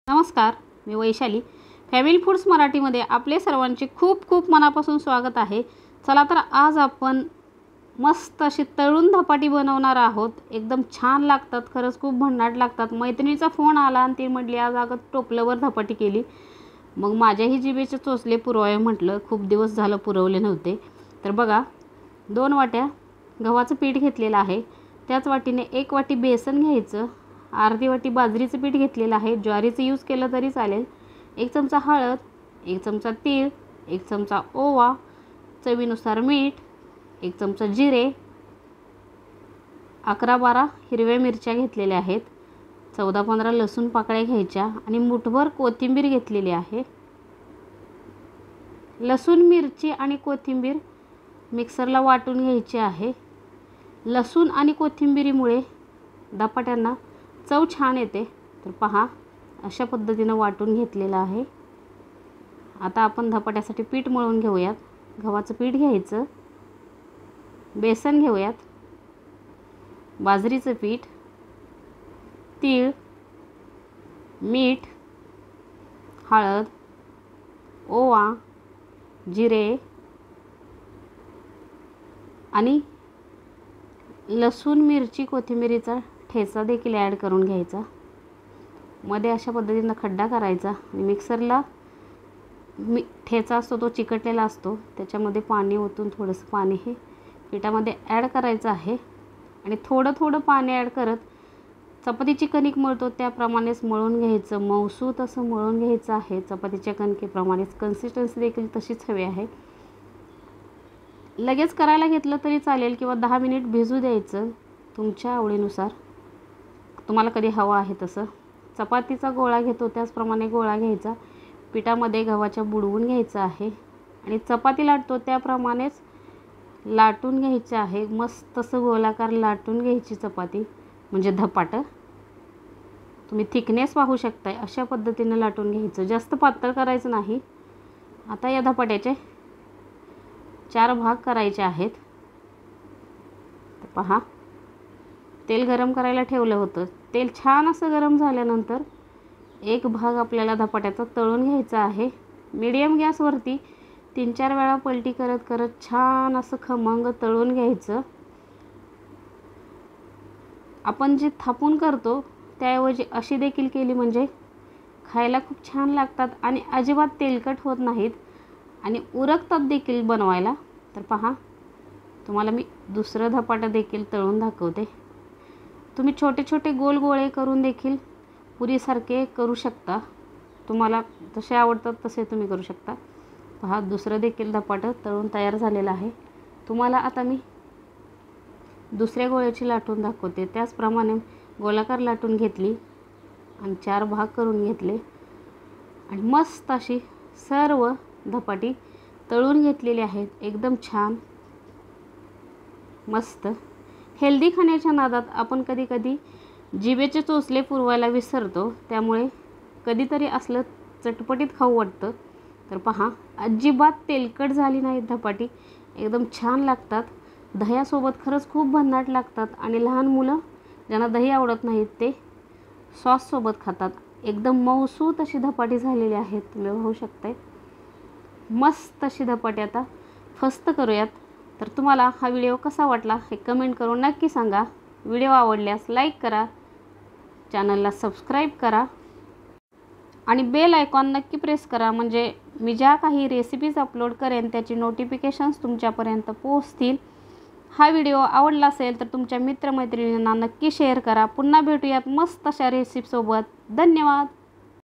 नमस्कार, मी Vaishali. Family foods मराठीमध्ये आपले सर्वांचे खूप खूप मनापासून स्वागत आहे. चला तर आज आपण मस्त अशी तळून धपाटी बनवणार आहोत. एकदम छान लागतात, खरंच खूप भन्नाट लागतात. मैत्रिणीचा फोन आला आणि ती म्हटली आज अगं टोपल्यावर धपाटी केली. मग माझ्याही जिभेचे चोचले पुरवावे म्हटलं, खूप दिवस झालं पुरवले नव्हते. तर बघा, 2 वाट्या गव्हाचं पीठ घेतलेलं आहे. त्याच वाटीने 1 वाटी बेसन घ्यायचं. अर्धी वाटी बाजरीचं पीठ घेतलेलं आहे. ज्वारीचं यूज केलं तरी चालेल. 1 चमचा हळद, 1 चमचा तीळ, 1 चमचा ओवा, चवीनुसार मीठ, 1 चमचा जिरे, 11-12 हिरव्या मिरच्या घेतलेल्या आहेत. 14-15 लसूण पाकळ्या घ्यायच्या आणि मुठभर कोथिंबीर घेतलेली आहे. लसूण, मिरची आणि कोथिंबीर मिक्सरला वाटून घ्यायची आहे. लसूण आणि कोथिंबीरीमुळे धपाट्यांना चव छान येते. तर पहा, अशा पद्धतीनं वाटून घेतलेलं आहे. आता आपण धपाट्यासाठी पीठ मळून घेऊयात. गव्हाचं पीठ घ्यायचं, बेसन घेऊयात, बाजरीचं पीठ, तीळ, मीठ, हळद, ओवा, जिरे आणि लसूण, मिरची, कोथिंबीरीचा ठेचा देखील ॲड करून घ्यायचा. मध्ये अशा पद्धतीनं खड्डा करायचा आणि मिक्सरला ठेचा असतो तो चिकटलेला असतो, त्याच्यामध्ये पाणी ओतून थोडंसं पाणी हे पिठामध्ये ॲड करायचं आहे आणि थोडं थोडं पाणी ॲड करत चपातीची कणिक मळतो त्याप्रमाणेच मळून घ्यायचं. मऊसूत असं मळून घ्यायचं आहे. चपातीच्या कणकेप्रमाणेच कन्सिस्टन्सी देखील तशीच हवी आहे. लगेच करायला घेतलं तरी चालेल किंवा 10 मिनिट भिजू द्यायचं, तुमच्या आवडीनुसार, तुम्हाला कधी हवा आहे तसं. चपातीचा गोळा घेतो त्याचप्रमाणे गोळा घ्यायचा. पिठामध्ये गव्हाच्या बुडवून घ्यायचं आहे आणि चपाती लाटतो त्याप्रमाणेच लाटून घ्यायचं आहे. मस्त असं गोलाकार लाटून घ्यायची चपाती, म्हणजे धपाटं. तुम्ही थिकनेस पाहू शकताय, अशा पद्धतीनं लाटून घ्यायचं. जास्त पातळ करायचं नाही. आता या धपाट्याचे 4 भाग करायचे आहेत. तर पहा, तेल गरम करायला ठेवलं होतं. तेल छान असं गरम झाल्यानंतर एक भाग आपल्याला धपाट्याचा तळून घ्यायचा आहे. मीडियम गॅसवरती 3-4 वेळा पलटी करत करत छान असं खमंग तळून घ्यायचं. आपण जे थापून करतो त्याऐवजी अशी देखील केली म्हणजे खायला खूप छान लागतात आणि अजिबात तेलकट होत नाहीत आणि उरकतात देखील बनवायला. तर पहा, तुम्हाला मी दुसरं धपाटं देखील तळून दाखवते. तुम्ही छोटे छोटे गोल गोळे करून देखील पुरीसारखे करू शकता. तुम्हाला जसे आवडतात तसे तुम्ही करू शकता. पहा, दुसरं देखील धपाटं तळून तयार झालेलं आहे. तुम्हाला आता मी दुसऱ्या गोळ्याची लाटून दाखवते. त्याचप्रमाणे गोलाकार लाटून घेतली आणि 4 भाग करून घेतले आणि मस्त अशी सर्व धपाटी तळून घेतलेली आहेत. एकदम छान मस्त. हेल्दी खाण्याच्या नादात आपण कधी जिभेचे चोचले पुरवायला विसरतो. त्यामुळे कधीतरी असलं चटपटीत खाऊ वाटतं. तर पहा, अजिबात तेलकट झाली नाही धपाटी, एकदम छान लागतात. दह्यासोबत खरंच खूप भन्नाट लागतात आणि लहान मुलं ज्यांना दही आवडत नाहीत ते सॉससोबत खातात. एकदम मऊसूत अशी धपाटी झालेली आहे, तुम्ही पाहू शकताय. मस्त अशी धपाटी आता फस्त करूयात. तर तुम्हाला हा व्हिडिओ कसा वाटला हे कमेंट करून नक्की सांगा. व्हिडिओ आवडल्यास लाईक करा, चॅनलला सबस्क्राईब करा आणि बेल आयकॉन नक्की प्रेस करा, म्हणजे मी ज्या काही रेसिपीज अपलोड करेन त्याची नोटिफिकेशन्स तुमच्यापर्यंत पोहोचतील. हा व्हिडिओ आवडला असेल तर तुमच्या मित्रमैत्रिणींना नक्की शेअर करा. पुन्हा भेटूयात मस्त अशा रेसिपीसोबत. धन्यवाद.